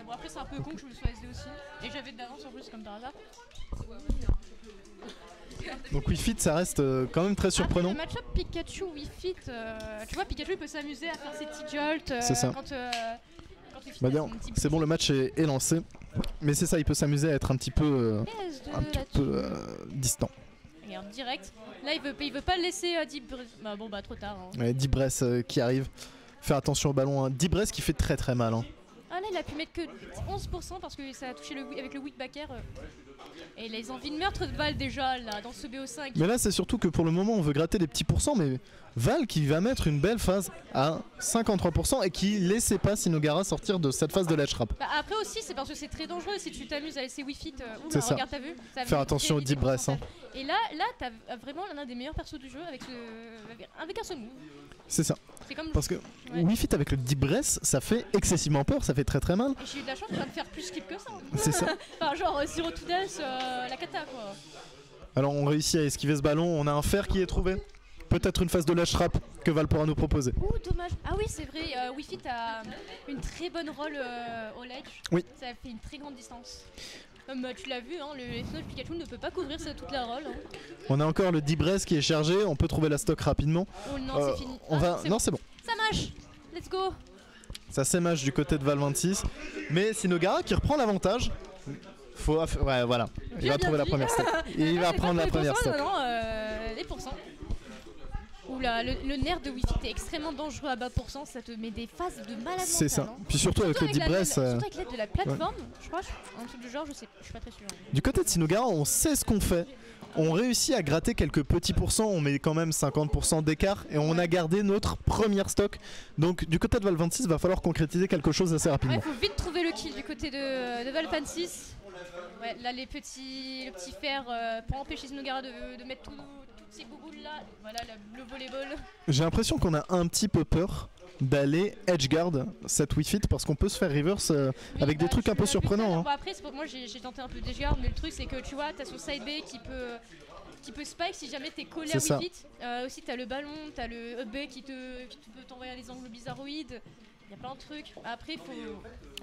bon après c'est un peu con que je me sois SD aussi. Et j'avais de l'avance en plus comme par hasard. Donc Wii Fit, ça reste quand même très surprenant. Après, le match-up Pikachu Wii Fit, tu vois Pikachu il peut s'amuser à faire ses petits jolts C'est ça. quand Wii Fit Bah a son petit c'est bon, le match est lancé. Mais c'est ça, il peut s'amuser à être un petit peu, distant. Regarde, direct. Là il veut pas le laisser Deep Breath. Bah bon bah trop tard. Hein. Ouais, Deep Breath qui arrive. Faire attention au ballon. Hein. Deep Breath qui fait très très mal. Hein. Ah là il a pu mettre que 11% parce que ça a touché avec le weak backer. Et les envies de meurtre de Val déjà là dans ce BO5. Mais là c'est surtout que pour le moment on veut gratter les petits pourcents, mais Val qui va mettre une belle phase à 53% et qui laissait pas Sinogara sortir de cette phase de ledge trap. Bah après aussi c'est parce que c'est très dangereux si tu t'amuses à laisser Wii Fit. C'est ça. Regarde t'as vu faire attention au Deep Breath. Hein. Et là t'as vraiment l'un des meilleurs persos du jeu avec un seul move. C'est ça. Comme parce que Wii Fit avec le Deep Breath ça fait excessivement peur, ça fait très très mal. Et j'ai eu de la chance de pas me faire plus skip que ça. C'est ça. Enfin genre Zero to Death, la cata quoi. Alors on réussit à esquiver ce ballon, on a un fer qui est trouvé. Peut-être une phase de ledge trap que Val pourra nous proposer. Ouh dommage. Ah oui c'est vrai, Wii Fit a une très bonne roll au ledge. Oui. Ça fait une très grande distance. Comme tu l'as vu, hein, le Snow Pikachu ne peut pas couvrir toute la roll. Hein. On a encore le Deep Breath qui est chargé, on peut trouver la stock rapidement. Oh non c'est fini. Non c'est bon. Ça marche. Let's go. Ça s'émâche du côté de Val 26. Mais Sinogara qui reprend l'avantage. Ouais voilà. Il va trouver la première stock. Et il va prendre la première stock. Non, les pourcents. Oula, le nerf de Wii Fit est extrêmement dangereux à bas pourcent, ça te met des phases de malade. C'est ça. Hein. Puis surtout avec le Deep Breath. Surtout avec l'aide de la plateforme, je crois, un truc du genre, je suis pas très sûr. Du côté de Sinogara, on sait ce qu'on fait. On réussit à gratter quelques petits pourcents, on met quand même 50% d'écart et on a gardé notre première stock. Donc du côté de Val 26, il va falloir concrétiser quelque chose assez rapidement. Il faut vite trouver le kill du côté de Val 26. Ouais, là le petit fer pour empêcher Sinogara de mettre toutes ces bouboules là. Voilà le volleyball. J'ai l'impression qu'on a un petit peu peur d'aller edgeguard cette Wii Fit parce qu'on peut se faire reverse avec des trucs un peu surprenants. Hein. Bon, après moi j'ai tenté un peu d'edgeguard mais le truc c'est que tu vois t'as son side B qui peut spike si jamais t'es collé à Wii Fit. Aussi t'as le ballon, t'as le up B qui peut t'envoyer à des angles bizarroïdes. Il y a plein de trucs. Après faut...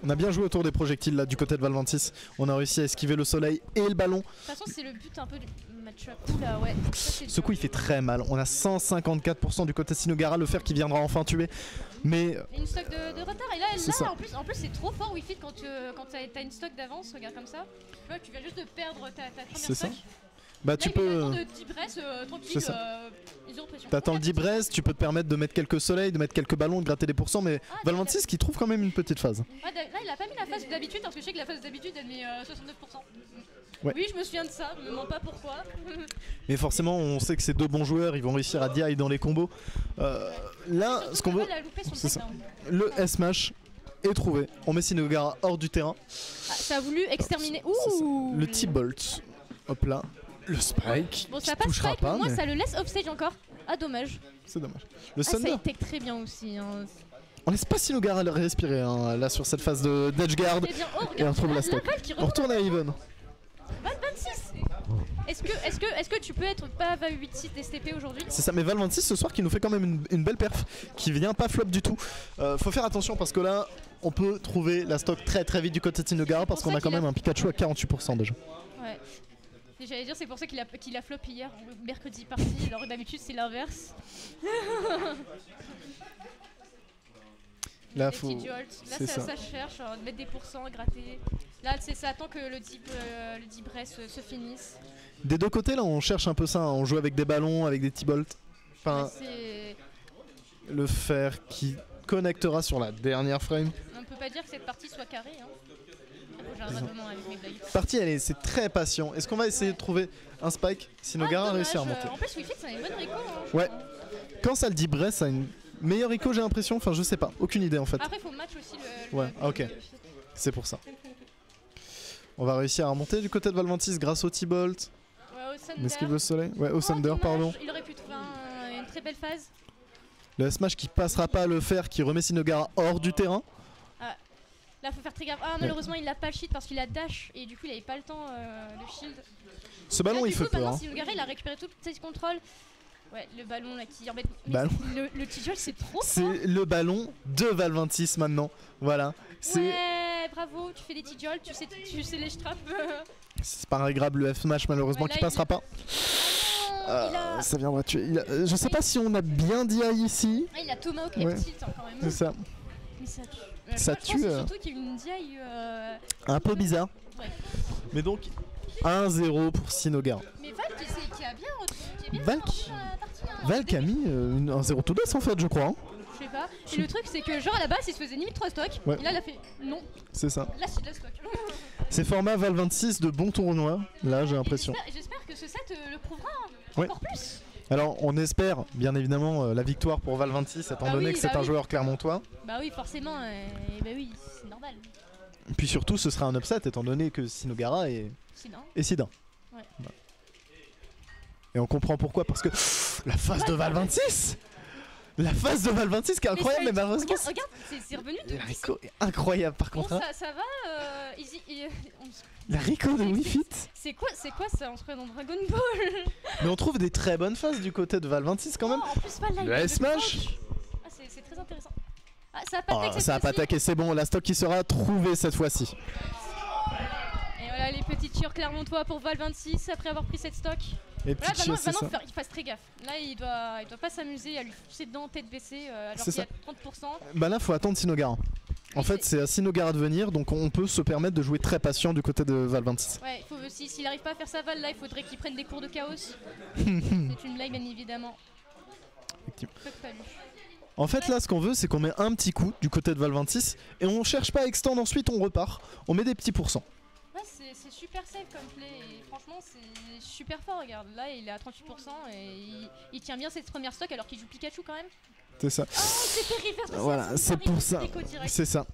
On a bien joué autour des projectiles là du côté de Val 26. On a réussi à esquiver le soleil et le ballon. De toute façon c'est le but un peu du match-up. Oula ouais. Ce coup il fait très mal. On a 154% du côté Sinogara, le fer qui viendra enfin tuer. Mais une stock de retard et là en plus c'est trop fort Wii Fit quand t'as une stock d'avance, regarde comme ça. Tu vois tu viens juste de perdre ta première stock. Ça. Bah là, tu peux. Tranquille, t'attends le Deep Breath, tu peux te permettre de mettre quelques soleils, de mettre quelques ballons, de gratter des pourcents, mais Val 26 qui trouve quand même une petite phase. Là il a pas mis la phase d'habitude parce que je sais que la phase d'habitude elle met 69%. Ouais. Oui je me souviens de ça, me demande pas pourquoi. Mais forcément on sait que ces deux bons joueurs ils vont réussir à DI dans les combos. Là ce qu'on veut, c'est ça. Le S-Mash est trouvé. On met Sinogara hors du terrain. Ça a voulu exterminer. Ouh. Le T-Bolt. Hop là. Le Spike. Bon, ça passe Spike, mais moi ça le laisse offstage encore. Ah, dommage. C'est dommage. Le Thunder. Ça tech très bien aussi. Hein. On laisse pas Sinogara respirer hein, là sur cette phase d'edgeguard. Et on trouve la stock. On retourne à Even. Val 26. Est-ce que tu peux être pas 8-6 STP aujourd'hui? C'est ça, mais Val 26 ce soir qui nous fait quand même une belle perf, qui vient pas flop du tout. Faut faire attention parce que là, on peut trouver la stock très très vite du côté de Sinogara parce qu'on a quand même un Pikachu à 48% déjà. Ouais. J'allais dire c'est pour ça qu'il a flop hier, mercredi parti, alors d'habitude c'est l'inverse. Là, ça cherche, mettre des pourcents, gratter. Là, ça attend que le deep breath se finisse. Des deux côtés, là, on cherche un peu ça. Hein. On joue avec des ballons, avec des T-Bolt. Enfin, le fer qui connectera sur la dernière frame. On peut pas dire que cette partie soit carrée. Hein. Partie, c'est très patient. Est-ce qu'on va essayer de trouver un spike? Sinogara a réussi à remonter. En plus, Wii Fit, ça a une bonne réco. Hein, ouais. Quand ça le dit Brest, ça a une meilleure écho, j'ai l'impression. Enfin, je sais pas. Aucune idée en fait. Après, il faut match aussi le ouais, ok. C'est pour ça. On va réussir à remonter du côté de Val 26 grâce au T-Bolt. Ouais, au Thunder. Est-ce qu'il veut le soleil? Ouais, au Thunder, pardon. Il aurait pu trouver une très belle phase. Le smash qui passera pas, le fer qui remet Sinogara hors du terrain. Là faut faire très gaffe. Ah malheureusement il a pas le shield parce qu'il a dash et du coup il avait pas le temps de shield. Ce ballon il fait peur. Maintenant Sinogara il a récupéré tout ses contrôles. Ouais le ballon là qui embête. Le T-Jol c'est trop fort. C'est le ballon de Val 26 maintenant. Voilà. Ouais travaux, tu fais des tillioles, tu sais les straps. C'est pas grave, le F-Smash malheureusement qui passera pas. Ça viendra tuer. Je sais pas si on a bien dit ici. Ah, il a Tomahawk et Tilt quand même. C'est ça. Mais ça tue. Ça tue. Surtout qu'il y a une DI un peu bizarre. Ouais. Mais donc 1-0 pour Sinogara. Mais Valk qui a bien retrouvé. Valk a mis un 0 to death en fait, je crois. Hein. Je sais pas. Et le truc, c'est que genre à la base, il se faisait limite 3 stocks. Ouais. Et là, il a fait non. C'est ça. Là, c'est de la stock. C'est format Val 26 de bon tournoi. Là, j'ai l'impression. J'espère que ce set le prouvera ouais. encore plus. Alors, on espère bien évidemment la victoire pour Val 26, étant donné que c'est un joueur clermontois. Bah oui, forcément. Bah oui, c'est normal. Et puis surtout, ce sera un upset, étant donné que Sinogara est Sidin. Ouais. Bah. Et on comprend pourquoi, parce que la phase de Val 26. La phase de Val 26 qui est incroyable, mais malheureusement. Regarde, c'est revenu de Rico est incroyable par contre. Bon, hein. ça va. La Rico de Wii Fit. C'est quoi ça? On se croit dans Dragon Ball. Mais on trouve des très bonnes phases du côté de Val 26 quand même. En plus, Val, là, le S-Smash. Ah, c'est très intéressant. Ah, ça a pas attaqué. Ça a pas attaqué, c'est bon. La stock qui sera trouvée cette fois-ci. Et voilà les petites cheers clermontois pour Val 26 après avoir pris cette stock. Et voilà, maintenant il fasse très gaffe. Là il doit pas s'amuser à lui foncer dedans tête baissée alors qu'il y a 30%. Bah là faut attendre Sinogara. En fait c'est à Sinogara de venir, donc on peut se permettre de jouer très patient du côté de Val 26. Ouais, s'il arrive pas à faire sa Val là, il faudrait qu'il prenne des cours de chaos. C'est une blague bien évidemment. En fait là ce qu'on veut c'est qu'on met un petit coup du côté de Val 26 et on cherche pas à extendre, ensuite on repart, on met des petits pourcents. Ouais, c'est super safe comme play et franchement c'est super fort, regarde, là il est à 38% et il tient bien cette première stock alors qu'il joue Pikachu quand même. C'est ça. Oh, c'était reverse. Voilà, c'est pour ça. C'est ça.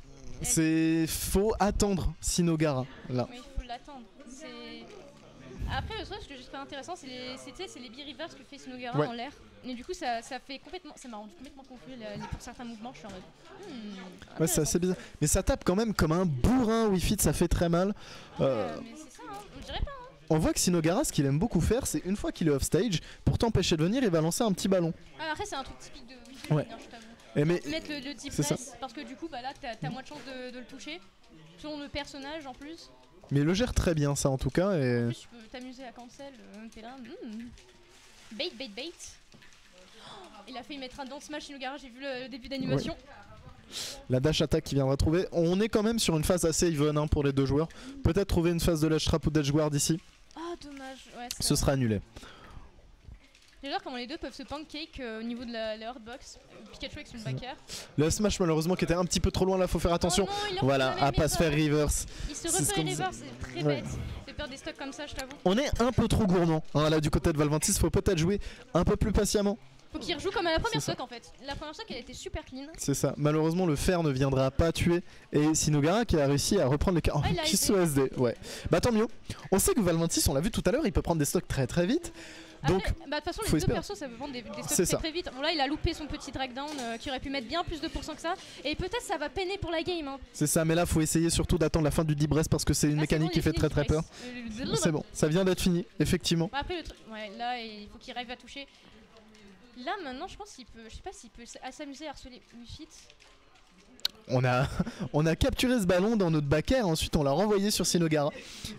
C'est faut attendre Sinogara là. Oui, il faut l'attendre. Après le truc que j'ai trouvé intéressant c'est les B-reverse que fait Sinogara en l'air. Et du coup ça fait complètement, ça m'a rendu complètement confus pour certains mouvements, je suis en mode. Ouais c'est assez bizarre. Mais ça tape quand même comme un bourrin Wii Fit, ça fait très mal. Mais c'est ça, hein, on dirait pas. Hein. On voit que Sinogara, ce qu'il aime beaucoup faire, c'est une fois qu'il est off stage, pour t'empêcher de venir, il va lancer un petit ballon. Ah, après c'est un truc typique de Wii Fit, je t'avoue. Et mettre le deep press, parce que du coup bah là t'as moins de chance de le toucher. Selon le personnage en plus. Mais il le gère très bien ça en tout cas. Et... En plus tu peux t'amuser à cancel, t'es là. Bait. Il a failli mettre un dans Smash Sinogara, j'ai vu le début d'animation. Ouais. La dash attack qui viendra trouver. On est quand même sur une phase assez even hein, pour les deux joueurs. Peut-être trouver une phase de ledge trap ou d'edge guard ici. Ah dommage, ouais. Ce sera annulé. J'adore comment les deux peuvent se pancake au niveau de la hardbox. Pikachu avec son backer. Le smash malheureusement qui était un petit peu trop loin là, faut faire attention. Oh non, voilà, à pas se faire reverse. Il se refait reverse, c'est très bête. C'est peur des stocks comme ça, je t'avoue. On est un peu trop gourmand hein, là du côté de Val 26, faut peut-être jouer un peu plus patiemment. Faut qu'il rejoue comme à la première stock en fait. La première stock elle était super clean. C'est ça, malheureusement le fer ne viendra pas tuer. Et Sinogara qui a réussi à reprendre les cartes. Oh, qui se SD, ouais. Bah tant mieux. On sait que Val 26, on l'a vu tout à l'heure, il peut prendre des stocks très très vite. Donc, de toute façon, les deux persos ça peut prendre des stocks très vite. Bon, là, il a loupé son petit drag down qui aurait pu mettre bien plus de pourcents que ça. Et peut-être ça va peiner pour la game. Hein. C'est ça, mais là, faut essayer surtout d'attendre la fin du deep breast parce que c'est une mécanique qui fait très très peur. C'est bon, ça vient d'être fini, effectivement. Après, le truc, ouais, là, il faut qu'il arrive à toucher. Là, maintenant, je pense qu'il peut, je sais pas s'il peut s'amuser à harceler Wii Fit. On a capturé ce ballon dans notre back air, ensuite on l'a renvoyé sur Sinogara.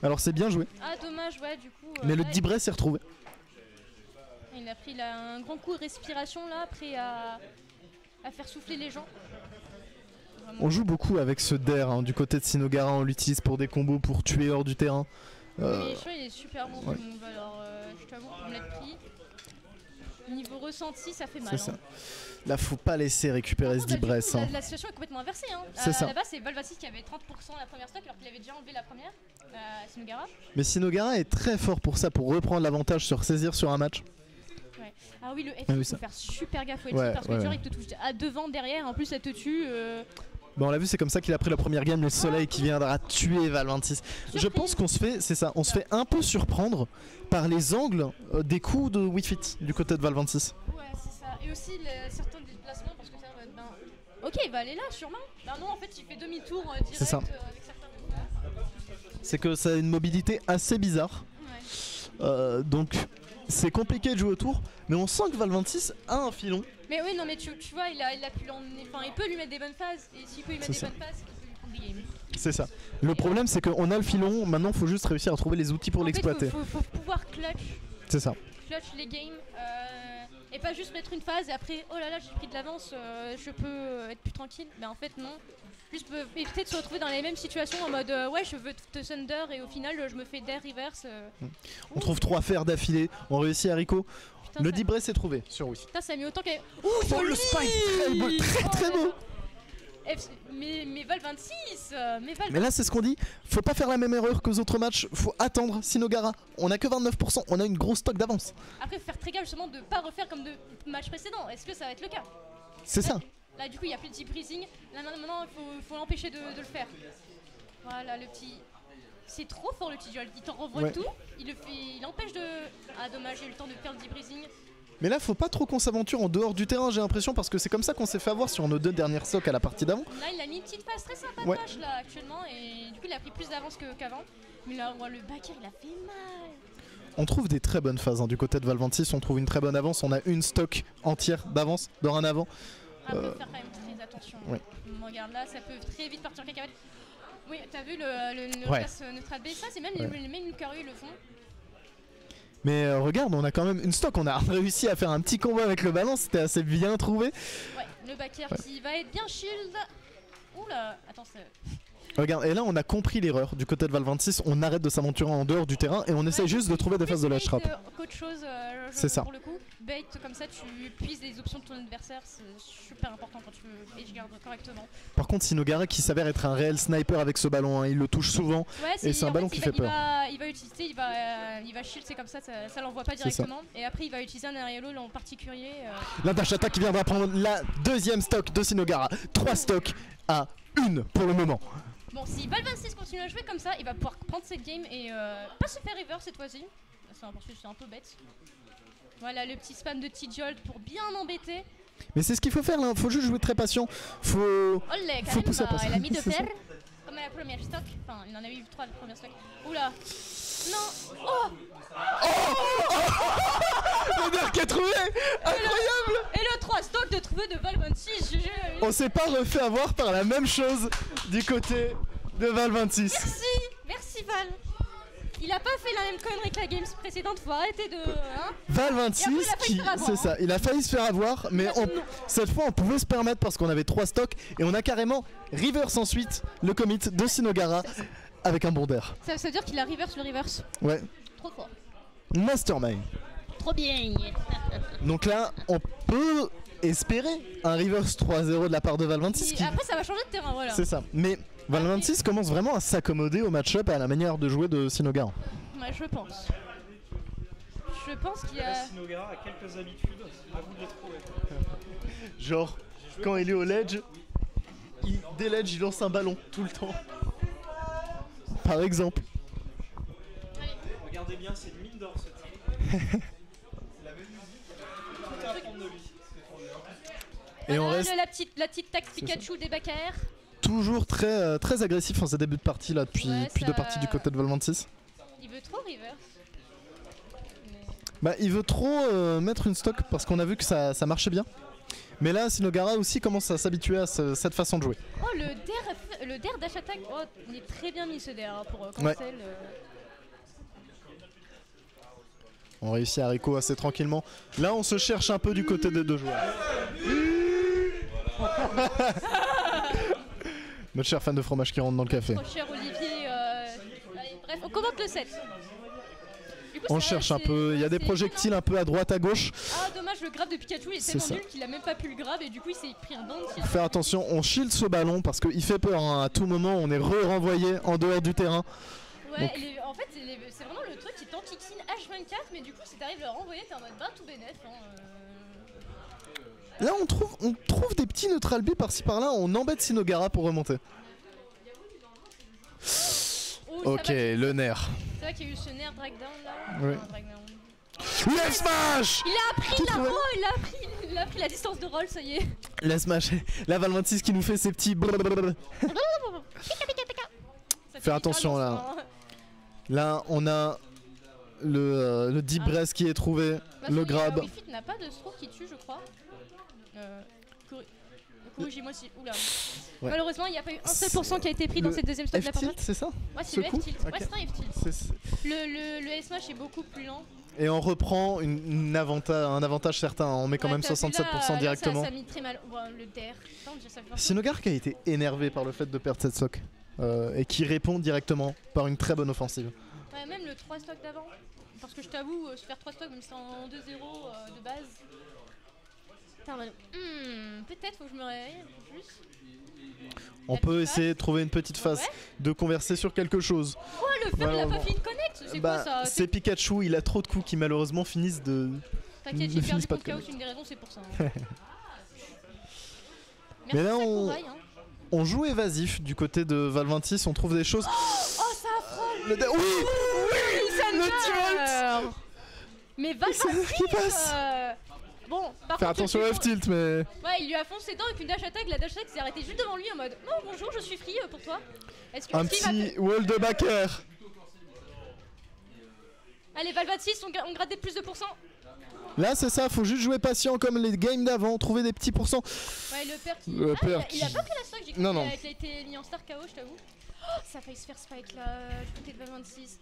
Alors c'est bien joué. Ah, dommage, ouais, du coup. Mais le deep breast s'est retrouvé. Il a pris un grand coup de respiration là, prêt à faire souffler les gens. Vraiment. On joue beaucoup avec ce DAIR hein, du côté de Sinogara, on l'utilise pour des combos pour tuer hors du terrain. Mais il est super bon ce move, alors je t'avoue pour me l'être pris. Niveau ressenti, ça fait mal. C'est ça. Là, faut pas laisser récupérer ce deep breast. Hein. La situation est complètement inversée. Hein. C'est ça. Là-bas, c'est Val 26 qui avait 30% la première stock alors qu'il avait déjà enlevé la première, Sinogara. Mais Sinogara est très fort pour ça, pour reprendre l'avantage, se ressaisir sur un match. Ouais. Ah oui, le headshot, il faut faire super gaffe au headshot parce que genre, il te touche à devant, derrière, en plus ça te tue. Bon, on l'a vu, c'est comme ça qu'il a pris la première game, le soleil qui viendra tuer Val 26. Je pense qu'on se fait, c'est ça, on se fait un peu surprendre par les angles des coups de Wii Fit du côté de Val 26. Ouais, c'est ça. Et aussi certains déplacements parce que ça va être ok, il va aller là sûrement. Ben non, en fait, il fait demi-tour direct c'est ça. Avec certains mouvements. C'est que ça a une mobilité assez bizarre. Ouais. Donc c'est compliqué de jouer autour, mais on sent que Val 26 a un filon. Mais oui, non, mais tu vois, il a pu l'emmener. Enfin, il peut lui mettre des bonnes phases. Et s'il peut lui mettre des bonnes phases, il peut lui prendre des games. C'est ça. Le problème c'est qu'on a le filon, maintenant faut juste réussir à trouver les outils pour l'exploiter. Faut pouvoir clutch. C'est ça. Clutch les games et pas juste mettre une phase et après oh là là j'ai pris de l'avance, je peux être plus tranquille. Mais en fait non. Juste éviter de se retrouver dans les mêmes situations en mode ouais je veux te thunder et au final je me fais dair reverse. On trouve 3 fers d'affilée, on réussit Haricot. Putain, Le deep breath est trouvé sur Wii. Putain ça a mis autant qu'elle. Oh le spike très beau, très beau. Mais Val 26 Mais là c'est ce qu'on dit, faut pas faire la même erreur qu'aux autres matchs, faut attendre Sinogara. On a que 29%, on a une grosse stock d'avance. Après faut faire très gaffe justement de pas refaire comme de matchs précédents. Est-ce que ça va être le cas? C'est ça. Là du coup il y a plus de deep breathing. Là maintenant il faut l'empêcher de le faire. Voilà le petit. C'est trop fort le petit Jolt, il t'en renvoie tout, il empêche de. Ah dommage, j'ai eu le temps de faire le deep breathing. Mais là faut pas trop qu'on s'aventure en dehors du terrain, j'ai l'impression, parce que c'est comme ça qu'on s'est fait avoir sur nos 2 dernières stocks à la partie d'avant. Là il a mis une petite phase très sympatoche là actuellement et du coup il a pris plus d'avance qu'avant. Mais là le backer il a fait mal. On trouve des très bonnes phases du côté de Val 26, on trouve une très bonne avance, on a une stock entière d'avance dorénavant. Après faut faire quand même très attention. Regarde là ça peut très vite partir en cacahuète. Oui t'as vu le pass neutral B, ça c'est même les mêmes Lucario le font. Mais regarde, on a quand même une stock, on a réussi à faire un petit combo avec le ballon, c'était assez bien trouvé. Ouais, le backer qui va être bien shield. Oula, attends, c'est... Regarde, et là on a compris l'erreur du côté de Val 26, on arrête de s'aventurer en dehors du terrain et on essaye juste de trouver des phases de latch trap. Qu'autre chose, c'est ça. Pour le coup, bait comme ça tu puises les options de ton adversaire, c'est super important quand tu veux edge guard correctement. Par contre Sinogara qui s'avère être un réel sniper avec ce ballon, il le touche souvent et c'est un ballon qui fait peur. Il va utiliser, il va shield, c'est comme ça l'envoie pas directement. Et après il va utiliser un aerial en particulier. La dash attack qui viendra prendre la deuxième stock de Sinogara. 3 stocks à 1 pour le moment. Bon, si Val 26 continue à jouer comme ça, il va pouvoir prendre cette game et pas se faire river cette fois-ci. C'est un peu bête. Voilà le petit spam de T-Jolt pour bien embêter. Mais c'est ce qu'il faut faire là, faut juste jouer très patient. Faut pousser à passer. Il a mis 2 paires comme à la première stock. Enfin, il en a eu 3 la première stock. Oula. Non. Oh. Le nerf qui est trouvé. Incroyable. Et le 3 stock de trouver de Val 26. On s'est pas refait avoir par la même chose du côté de Val 26. Merci Val. Il a pas fait la même connerie que la games précédente, faut arrêter de... Val 26 c'est ça, il a failli se faire avoir, mais cette fois on pouvait se permettre parce qu'on avait 3 stocks et on a carrément reverse ensuite le commit de Sinogara avec un bon d'air. Ça veut dire qu'il a reverse le reverse. Ouais. Trop fort. Mastermind. Trop bien. Donc là on peut espérer un reverse 3-0 de la part de Val 26. Après ça va changer de terrain, voilà. C'est ça, mais Val 26 commence vraiment à s'accommoder au match-up et à la manière de jouer de Sinogara. Ouais, je pense. Je pense qu'il y a... Sinogara a quelques habitudes, à vous de les trouver. Genre, quand il est au ledge, dès ledge il lance un ballon tout le temps. Par exemple. Regardez bien, c'est une mine d'or ce type. C'est la même musique. Tout à apprendre de lui. Et on reste... la petite tac Pikachu des back air. Toujours très agressif en ses débuts de partie là depuis 2 parties du côté de Val 26. Il veut trop reverse. Bah il veut trop mettre une stock parce qu'on a vu que ça marchait bien. Mais là Sinogara aussi commence à s'habituer à cette façon de jouer. Oh le dair dash attack, oh, il est très bien mis ce dair pour cancel. On réussit à Rico assez tranquillement. Là on se cherche un peu du côté des 2 joueurs. Notre cher fan de fromage qui rentre dans le café. Notre cher Olivier, allez, bref, on commente le set. Du coup, on cherche un peu, il y a des projectiles un peu à droite à gauche. Ah dommage, le grab de Pikachu est tellement nul qu'il a même pas pu le grab et du coup il s'est pris un down. Faut faire attention, on shield ce ballon parce qu'il fait peur, hein. À tout moment on est renvoyé en dehors du terrain. Ouais, en fait c'est vraiment le truc qui t'enquiquine H24 mais du coup si t'arrives à le renvoyer t'es en mode tout bénef. Là on trouve des petits neutral B par-ci par-là, on embête Sinogara pour remonter. Ok, le nerf. C'est vrai qu'il y a eu ce nerf drag down là. Oui. Le smash. Il a appris la roll, il a appris la distance de roll, ça y est. Le smash, la Val 26 qui nous fait ses petits... Faire attention là. Là on a le deep breath qui est trouvé, le grab. Wifit n'a pas de stroke qui tue je crois. Du coup, j'ai moi aussi. Oula. Ouais. Malheureusement, il n'y a pas eu un seul pourcent qui a été pris dans cette deuxième stock de la F-tilt, c'est ça? Ouais, c'est Ce le coup F-tilt. Ok. Ouais, c'est un F-tilt. C'est- Le S-Smash est beaucoup plus lent. Et on reprend un avantage certain, on met quand Ouais, même t'as vu 67% là, directement. Ça a mis très mal. Ouais, le DER. Putain, déjà, ça fait un peu- Sinogar qui a été énervé par le fait de perdre cette stock et qui répond directement par une très bonne offensive. Ouais, même le 3 stock d'avant. Parce que je t'avoue, se faire 3 stocks, même si c'est en 2-0 de base. Putain, peut-être faut que je me réveille un peu plus. On peut essayer de trouver une petite phase, Ouais. de converser sur quelque chose. Oh, le fer, il a pas Malheureusement. fini de connect. C'est Bah, quoi ça? c'est Pikachu, il a trop de coups qui malheureusement finissent de. T'inquiète, ne j'ai perdu finissent pas contre de Chaos, connect. une des raisons, c'est pour ça. Hein. Mais là, Sakurai, hein. on joue évasif du côté de Val26, on trouve des choses. Oh, ça affronte. Oui, le T-Volt. Mais Val C'est ce qui passe. Bon, par Fais contre, attention au F-tilt, mais. Ouais, il lui a foncé dedans avec une dash attack. La dash attack s'est arrêtée juste devant lui en mode oh bonjour, je suis free pour toi. Est-ce que Un Steve va petit wall de backer. Allez, Val 26, on gratté plus de pourcents. Là, c'est ça, faut juste jouer patient comme les games d'avant, trouver des petits pourcents. Ouais, le père qui. Le père il a qui- pas pris la stock, j'ai cru Non, qu'il non. a été mis en star KO, je t'avoue. Oh, ça a failli se faire spike là, du côté de Val 26.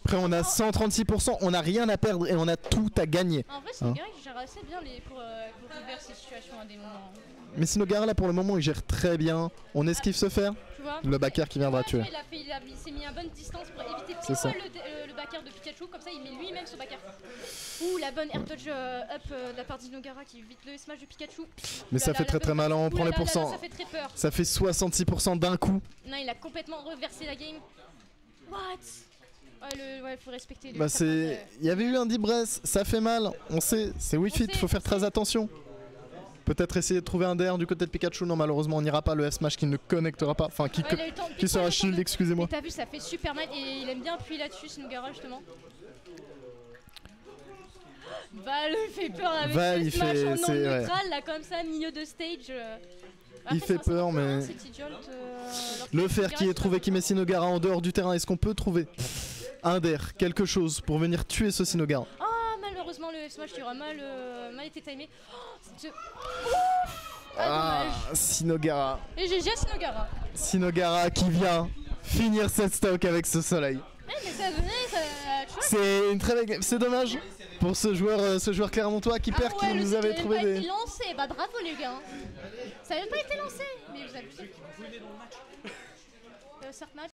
Après, on a 136%, on a rien à perdre et on a tout à gagner. En vrai, c'est Hein. un gars qui gère assez bien pour reverser ces situations à des moments. Mais Sinogara, là, pour le moment, il gère très bien. On esquive se faire. Tu vois Le backer qui viendra Ouais, tuer. il s'est mis à bonne distance pour éviter C'est ça. le backer de Pikachu, comme ça il met lui-même son backer. Ouh, la bonne air dodge up de la part d'Inogara qui évite le smash de Pikachu. Mais ça fait très très mal, on Ouh prend là les là là, pourcents. ça fait très peur. Ça fait 66% d'un coup. Non, il a complètement reversé la game. What? Ouais, faut respecter le Bah c'est, il y avait eu un deep breath, ça fait mal. On sait, c'est Wii Fit, faut faire très attention. Peut-être essayer de trouver un DR du côté de Pikachu. Non, malheureusement, on n'ira pas. Le F-Smash qui ne connectera pas. Enfin, qui, Ouais, il a eu le temps- qui sera il a eu le temps shield, de- excusez-moi. Mais t'as vu, ça fait super mal et il aime bien appuyer là-dessus, Sinogara justement. Val il fait peur avec Val, le il smash fait- en non c'est- ouais. neutral, là, comme ça, milieu de stage. Il fait peur, mais- Le fer qui est trouvé qui met Sinogara en dehors du terrain. Est-ce qu'on peut trouver un DR, quelque chose pour venir tuer ce Sinogara? Ah, malheureusement, le F-Smash il aura mal été timé. Oh, c'est- dommage. Sinogara. Et GG à Sinogara. Sinogara qui vient finir cette stock avec ce soleil. Mais ça venait, tu vois. C'est une très belle game. C'est dommage pour ce joueur clermontois qui perd, qui le nous site avait a même trouvé pas des. été lancé, bah bravo les gars. Ça a même pas été lancé. Mais vous abusez. Start match.